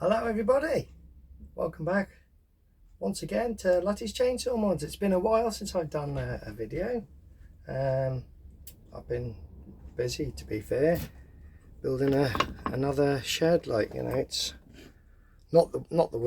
Hello everybody, welcome back once again to Lutys Chainsaw Mods. It's been a while since I've done a video. I've been busy, to be fair, building another shed. Like, you know, it's not a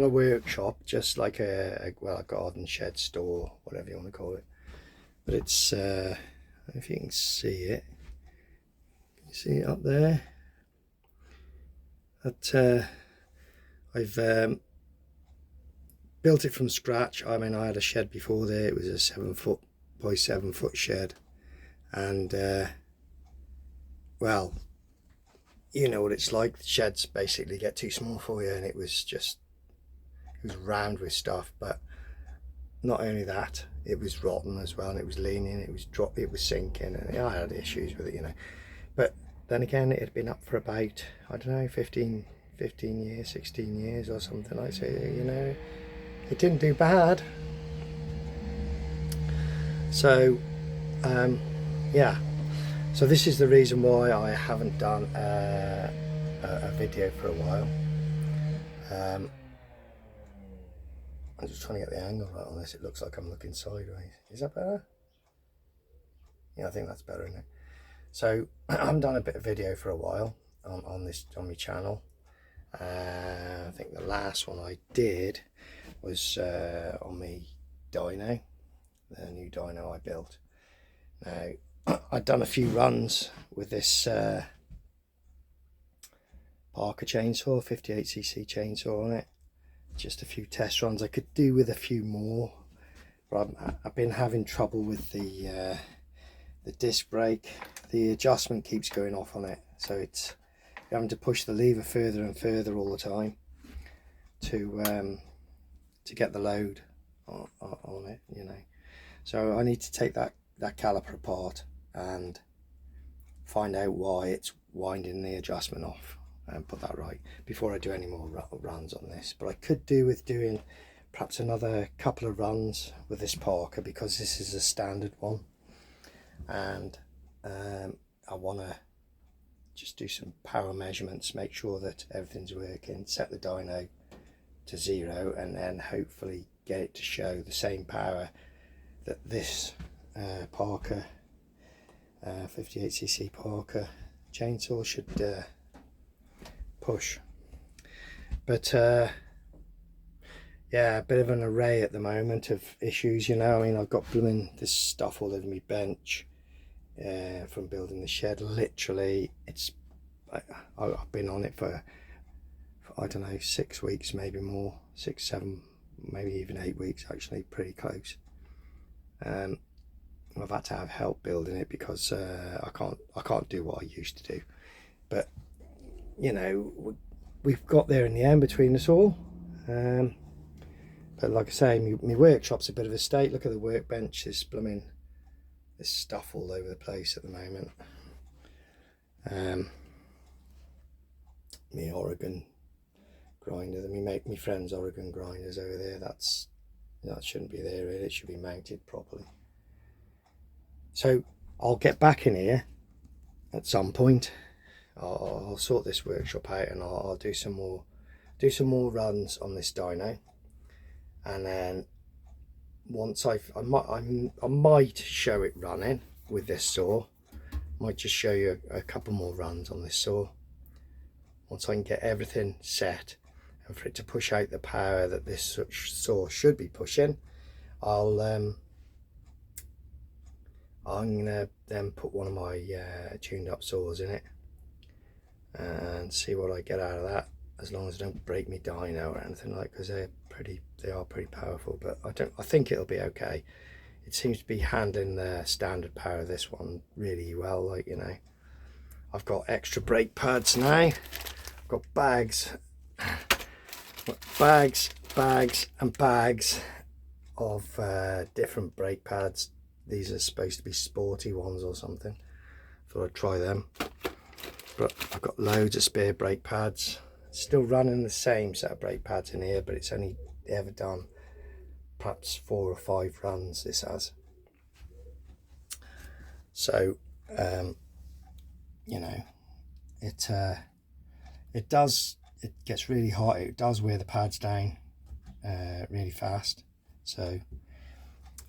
workshop, just like a garden shed store, whatever you want to call it. But it's if you can see it, you see it up there. That I've built it from scratch. I mean, I had a shed before there. It was a 7 foot by 7 foot shed, and well, you know what it's like. The sheds basically get too small for you, and it was rammed with stuff. But not only that, it was rotten as well, and it was leaning, it was sinking, and I had issues with it, you know. But then again, it had been up for about, I don't know, 15 years, 16 years or something like that, you know. It didn't do bad. So yeah, so this is the reason why I haven't done a video for a while. I'm just trying to get the angle right on this. It looks like I'm looking sideways. Is that better? Yeah, I think that's better, isn't it? So I haven't done a bit of video for a while on my channel. I think the last one I did was on my dyno, the new dyno I built. Now, I'd done a few runs with this Parker chainsaw, 58cc chainsaw on it. Just a few test runs. I could do with a few more, but I've been having trouble with the disc brake. The adjustment keeps going off on it, so it's having to push the lever further and further all the time to get the load on it, you know. So I need to take that caliper apart and find out why it's winding the adjustment off and put that right before I do any more runs on this. But I could do with doing perhaps another couple of runs with this Parker, because this is a standard one, and I want to just do some power measurements, make sure that everything's working, set the dyno to 0, and then hopefully get it to show the same power that this Parker 58cc Parker chainsaw should push. But yeah, a bit of an array at the moment of issues, you know. I mean, I've got blooming this stuff all over my bench from building the shed. Literally, I've been on it for I don't know, 6 weeks, maybe more, 6, 7, maybe even 8 weeks, actually, pretty close. I've had to have help building it because I can't do what I used to do. But you know, we've got there in the end between us all. But like I say, my workshop's a bit of a state. Look at the workbench. There's stuff all over the place at the moment. My Oregon grinder, my friend's Oregon grinders over there, that shouldn't be there really. It should be mounted properly. So I'll get back in here at some point. I'll sort this workshop out, and I'll do some more runs on this dyno, and then once I might show it running with this saw. Might just show you a couple more runs on this saw once I can get everything set, and for it to push out the power that this saw should be pushing. I'm gonna then put one of my tuned up saws in it and see what I get out of that, as long as I don't break my dyno or anything, like, because they are pretty powerful. But I think it'll be okay. It seems to be handling the standard power of this one really well, like, you know. I've got extra brake pads now. I've got bags and bags of different brake pads. These are supposed to be sporty ones or something. Thought I'd try them. But I've got loads of spare brake pads. Still running the same set of brake pads in here, but it's only ever done perhaps 4 or 5 runs, this has. So you know, it does it gets really hot. It does wear the pads down really fast. So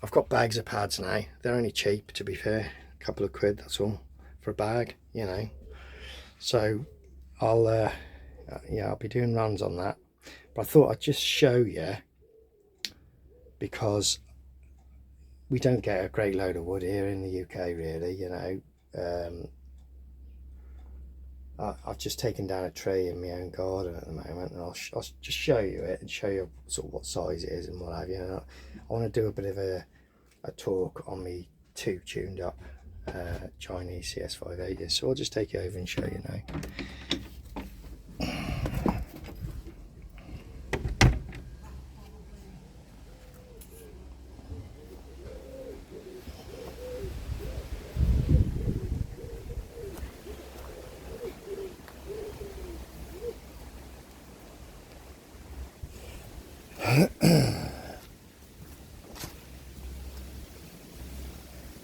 I've got bags of pads now. They're only cheap, to be fair, a couple of quid, that's all for a bag, you know. So I'll yeah, I'll be doing runs on that, but I thought I'd just show you, because we don't get a great load of wood here in the UK really, you know. I've just taken down a tree in my own garden at the moment, and I'll just show you it and show you sort of what size it is and what have you. And I want to do a bit of a talk on me 2 tuned up Chinese CS580s, so I'll just take you over and show you now.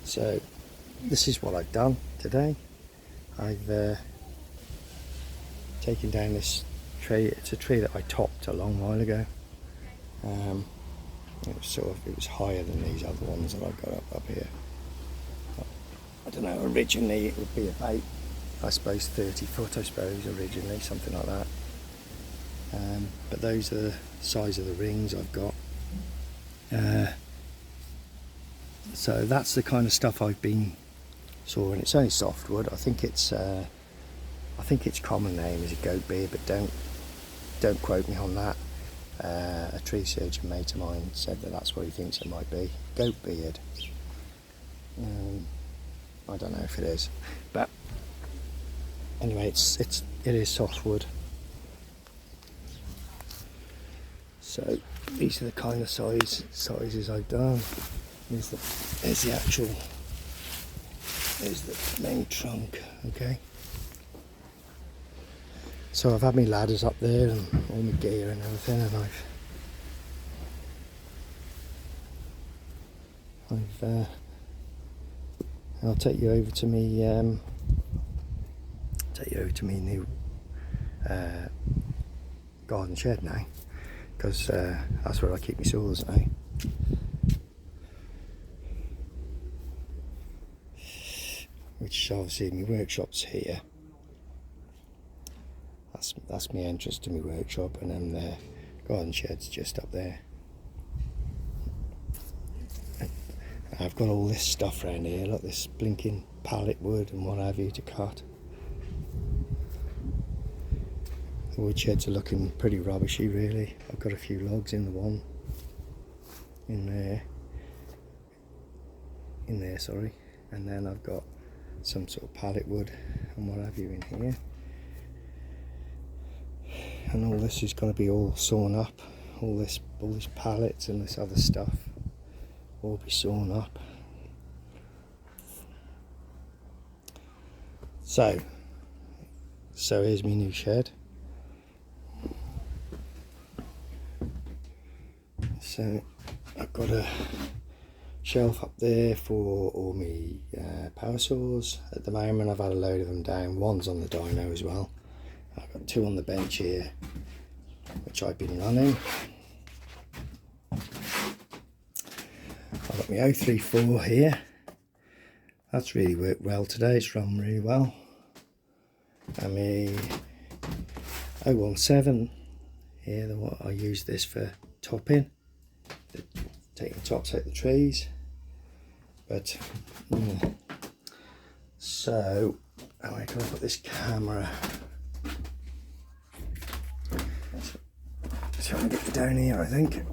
So this is what I've done today. I've taken down this tree. It's a tree that I topped a long while ago. It was higher than these other ones that I got up here. I don't know, originally it would be about, I suppose, 30 foot, I suppose, originally, something like that. But those are the size of the rings I've got. So that's the kind of stuff I've been sawing. It's only softwood. I think its common name is a goat beard, but don't quote me on that. A tree surgeon mate of mine said that that's what he thinks it might be, goat beard. I don't know if it is, but anyway, it is softwood. So these are the kind of sizes I've done. There's the main trunk. Okay. So I've had my ladders up there and all my gear and everything, and I'll take you over to me new garden shed now, because that's where I keep my saws now. Which obviously my workshop's here. That's my entrance to my workshop, and then the garden shed's just up there. I've got all this stuff around here, like this blinking pallet wood and what have you to cut. The wood sheds are looking pretty rubbishy really. I've got a few logs in the one in there, sorry, and then I've got some sort of pallet wood and what have you in here. And all this is going to be all sawn up. All these pallets and this other stuff will be sawn up. So here's my new shed. So I've got a shelf up there for all my power saws. At the moment I've had a load of them down. One's on the dyno as well. I've got 2 on the bench here, which I've been running. I've got my 034 here. That's really worked well today. It's run really well. And my 017 here, I use this for topping, taking the tops out the trees. But so how can I put this camera? So I'm going to get you down here, I think.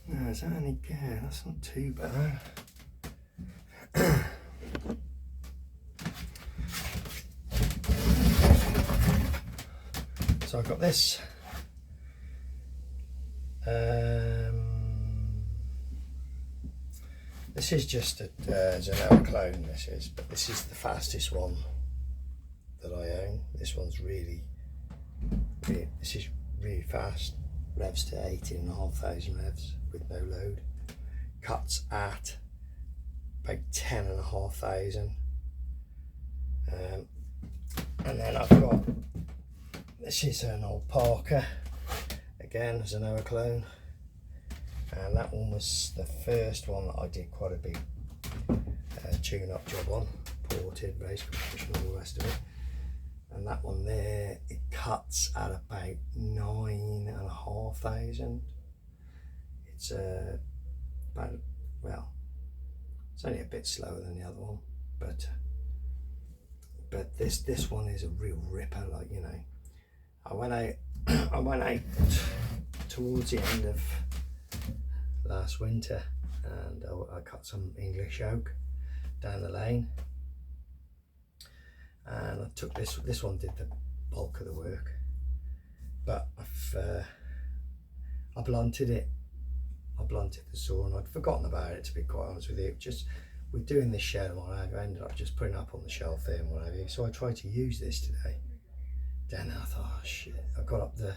Now, is that any good? That's not too bad. So I've got this. This is just a Zanella clone, this is, but this is the fastest one that I own. This one's really, this is really fast. Revs to 18,500 revs with no load. Cuts at about 10,500. And then I've got, this is an old Parker, again as an Noah clone, and that one was the first one that I did quite a big tune-up job on, ported, race compression, all the rest of it. And that one there, it cuts at about 9,500. It's about, well, it's only a bit slower than the other one, but this one is a real ripper. Like, you know, I went out towards the end of last winter, and I cut some English oak down the lane, and I took this one did the bulk of the work, but I blunted it. I blunted the saw, and I'd forgotten about it, to be quite honest with you. Just with doing this shed and what have you, I ended up just putting it up on the shelf there and what have you. So I tried to use this today. Then I thought, oh shit! I got up the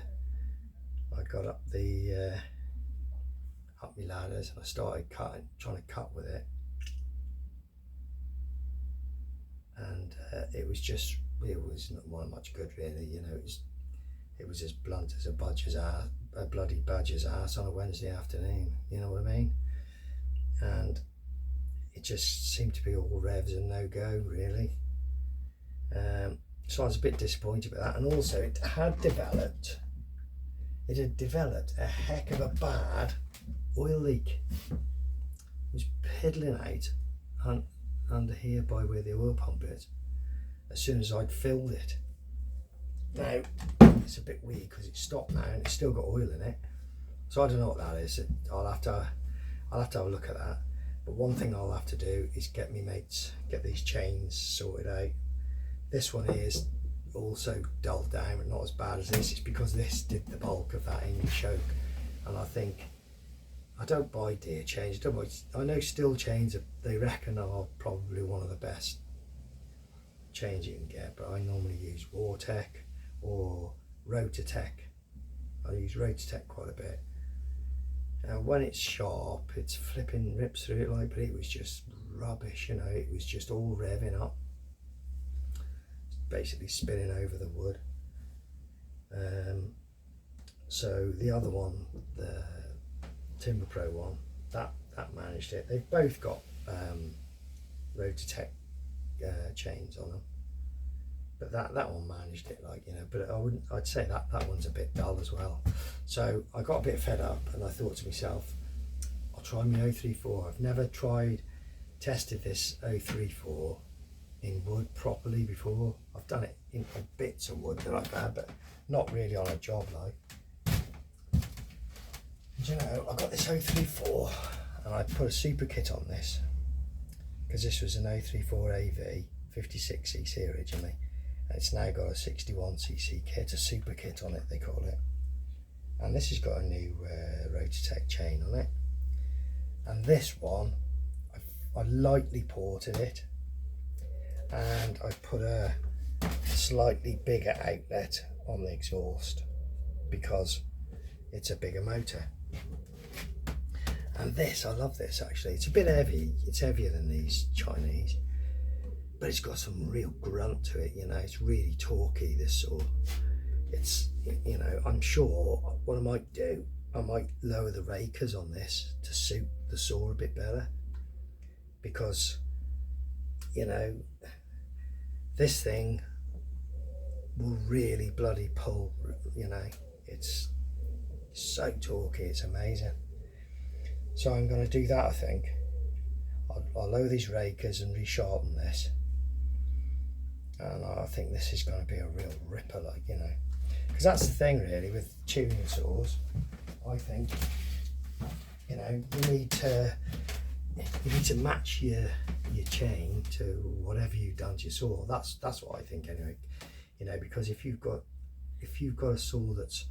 up my ladders, and I started trying to cut with it, and it wasn't much good really. You know, it was as blunt as a bloody badger's ass on a Wednesday afternoon. You know what I mean? And it just seemed to be all revs and no go really. So I was a bit disappointed with that, and also it had developed a heck of a bad oil leak. It was piddling out under here by where the oil pump is as soon as I'd filled it. Now it's a bit weird because it's stopped now and it's still got oil in it, so I don't know what that is. I'll have to have a look at that. But one thing I'll have to do is get me mates, get these chains sorted out. This one is also dulled down, but not as bad as this. It's because this did the bulk of that English oak, and I think I don't buy deer chains. I know steel chains they reckon are probably one of the best chains you can get, but I normally use Wartech or Rotatech. I use Rotatech quite a bit. And when it's sharp, it's flipping rips through it like, but it was just rubbish, you know. It was just all revving up, basically spinning over the wood. So the other one, the Timber Pro one, that managed it. They've both got Rotatech chains on them, but that one managed it, like, you know. But I'd say that one's a bit dull as well. So I got a bit fed up, and I thought to myself, I'll try my 034. I've never tested this 034 in wood properly before. I've done it in bits of wood that I've had, but not really on a job like. And, you know, I got this 034 and I put a super kit on this because this was an 034 AV 56cc originally, and it's now got a 61cc kit, a super kit on it they call it. And this has got a new Rotatech chain on it. And this one, I lightly ported it, and I put a slightly bigger outlet on the exhaust because it's a bigger motor. And this, I love this actually. It's a bit heavy. It's heavier than these Chinese, but it's got some real grunt to it. You know, it's really torquey, this saw. It's, you know, I'm sure what I might do, I might lower the rakers on this to suit the saw a bit better, because, you know, this thing will really bloody pull, you know. It's so torquey, it's amazing. So I'm going to do that, I think. I'll lower these rakers and resharpen this, and I think this is going to be a real ripper, like, you know, because that's the thing really with tuning saws. I think, you know, you need to match your chain to whatever you've done to your saw. That's what I think anyway. You know, because if you've got a saw that's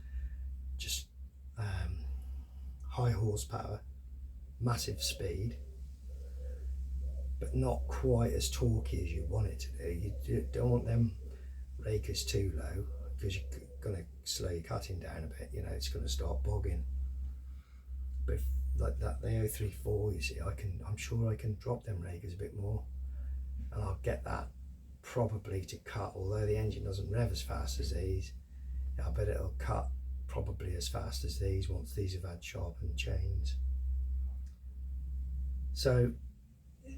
just high horsepower, massive speed, but not quite as torquey as you want it to do, you don't want them raker's too low, because you're going to slow your cutting down a bit, you know, it's going to start bogging. But if, like that, the 034, you see, I'm sure I can drop them rakers a bit more, and I'll get that probably to cut, although the engine doesn't rev as fast as these. I bet it'll cut probably as fast as these once these have had sharpened chains. So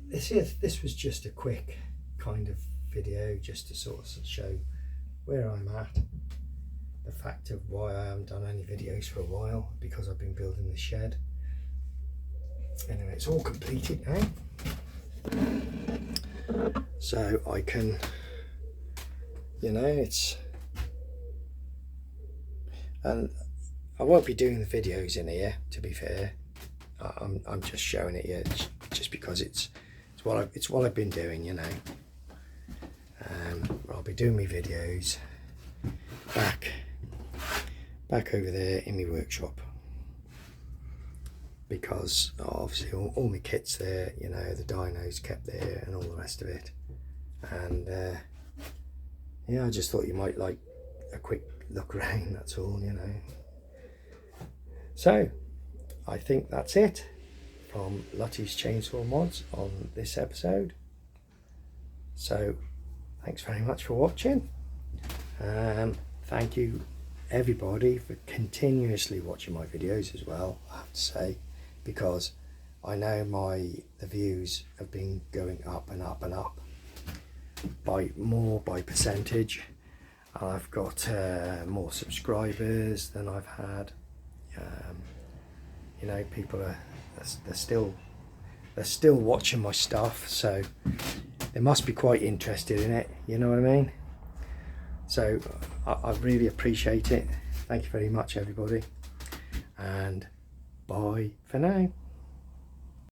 this was just a quick kind of video just to sort of show where I'm at, the fact of why I haven't done any videos for a while, because I've been building the shed. Anyway, it's all completed now, so I can, you know, it's, and I won't be doing the videos in here, to be fair. I'm just showing it here just because it's what I've been doing, you know. I'll be doing my videos back over there in my workshop, because obviously all my kit's there, you know, the dyno's kept there and all the rest of it. And yeah, I just thought you might like a quick look around, that's all, you know. So I think that's it from Lutys Chainsaw Mods on this episode. So thanks very much for watching. Thank you everybody for continuously watching my videos as well, I have to say, because I know the views have been going up and up and up by percentage, and I've got more subscribers than I've had. You know, people they're still watching my stuff, so they must be quite interested in it, you know what I mean? So I really appreciate it. Thank you very much everybody, and bye for now.